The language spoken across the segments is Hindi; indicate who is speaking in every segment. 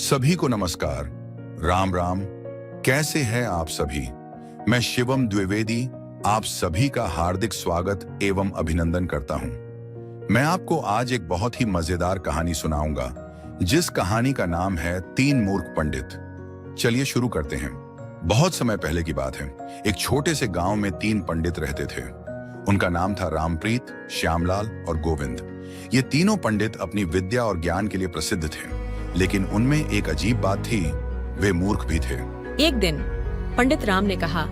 Speaker 1: सभी को नमस्कार। राम राम। कैसे हैं आप सभी? मैं शिवम द्विवेदी आप सभी का हार्दिक स्वागत एवं अभिनंदन करता हूं। मैं आपको आज एक बहुत ही मजेदार कहानी सुनाऊंगा, जिस कहानी का नाम है तीन मूर्ख पंडित। चलिए शुरू करते हैं। बहुत समय पहले की बात है। एक छोटे से गांव में तीन पंडित रहते थे। उनका नाम था रामप्रीत, श्यामलाल और गोविंद। ये तीनों पंडित अपनी विद्या और ज्ञान के लिए प्रसिद्ध थे, लेकिन उनमें एक अजीब बात थी, वे मूर्ख भी थे।
Speaker 2: एक दिन पंडित राम ने कहा,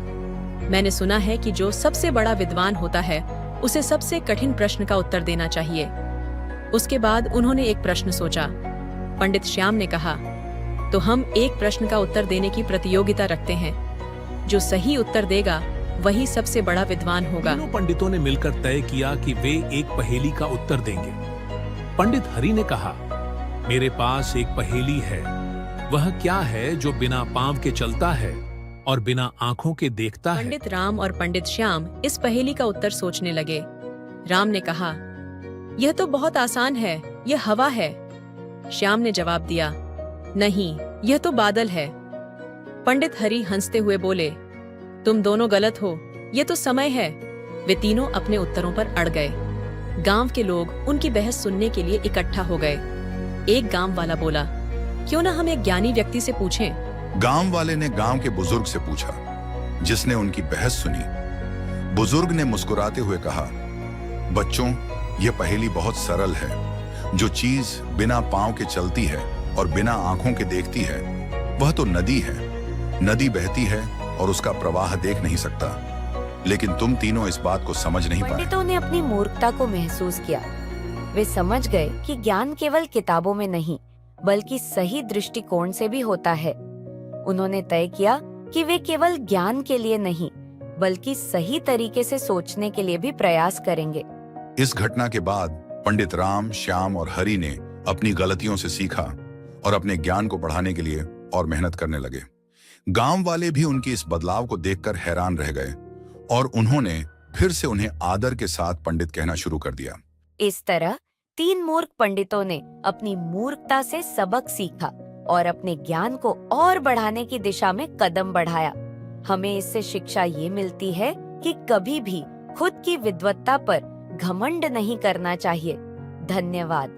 Speaker 2: मैंने सुना है कि जो सबसे बड़ा विद्वान होता है उसे सबसे कठिन प्रश्न का उत्तर देना चाहिए। उसके बाद उन्होंने एक प्रश्न सोचा। पंडित श्याम ने कहा, तो हम एक प्रश्न का उत्तर देने की प्रतियोगिता रखते हैं। जो सही उत्तर देगा वही सबसे बड़ा विद्वान होगा।
Speaker 3: तीनों पंडितों ने मिलकर तय किया कि वे एक पहेली का उत्तर देंगे। पंडित हरि ने कहा, मेरे पास एक पहेली है। वह क्या है जो बिना पांव के चलता है और बिना आंखों के देखता है?
Speaker 2: पंडित राम और पंडित श्याम इस पहेली का उत्तर सोचने लगे। राम ने कहा, यह तो बहुत आसान है, यह हवा है। श्याम ने जवाब दिया, नहीं, यह तो बादल है। पंडित हरि हंसते हुए बोले, तुम दोनों गलत हो, यह तो समय है। वे तीनों अपने उत्तरों पर अड़ गए। गांव के लोग उनकी बहस सुनने के लिए इकट्ठा हो गए। एक गांव वाला बोला, क्यों ना हम एक ज्ञानी व्यक्ति से पूछें।
Speaker 1: गांव वाले ने गांव के बुजुर्ग से पूछा, जिसने उनकी बहस सुनी। बुजुर्ग ने मुस्कुराते हुए कहा, बच्चों, यह पहेली बहुत सरल है। जो चीज बिना पांव के चलती है और बिना आंखों के देखती है, वह तो नदी है। नदी बहती है और उसका प्रवाह देख नहीं सकता, लेकिन तुम तीनों इस बात को समझ नहीं पाए।
Speaker 4: पंडितों ने अपनी मूर्खता को महसूस किया। वे समझ गए कि ज्ञान केवल किताबों में नहीं, बल्कि सही दृष्टिकोण से भी होता है। उन्होंने तय किया कि वे केवल ज्ञान के लिए नहीं, बल्कि सही तरीके से सोचने के लिए भी प्रयास करेंगे।
Speaker 1: इस घटना के बाद पंडित राम, श्याम और हरि ने अपनी गलतियों से सीखा और अपने ज्ञान को बढ़ाने के लिए और मेहनत करने लगे। गांव वाले भी उनकी इस बदलाव को देखकर हैरान रह गए और उन्होंने फिर से उन्हें आदर के साथ पंडित कहना शुरू कर दिया।
Speaker 4: इस तरह तीन मूर्ख पंडितों ने अपनी मूर्खता से सबक सीखा और अपने ज्ञान को और बढ़ाने की दिशा में कदम बढ़ाया। हमें इससे शिक्षा ये मिलती है कि कभी भी खुद की विद्वत्ता पर घमंड नहीं करना चाहिए। धन्यवाद।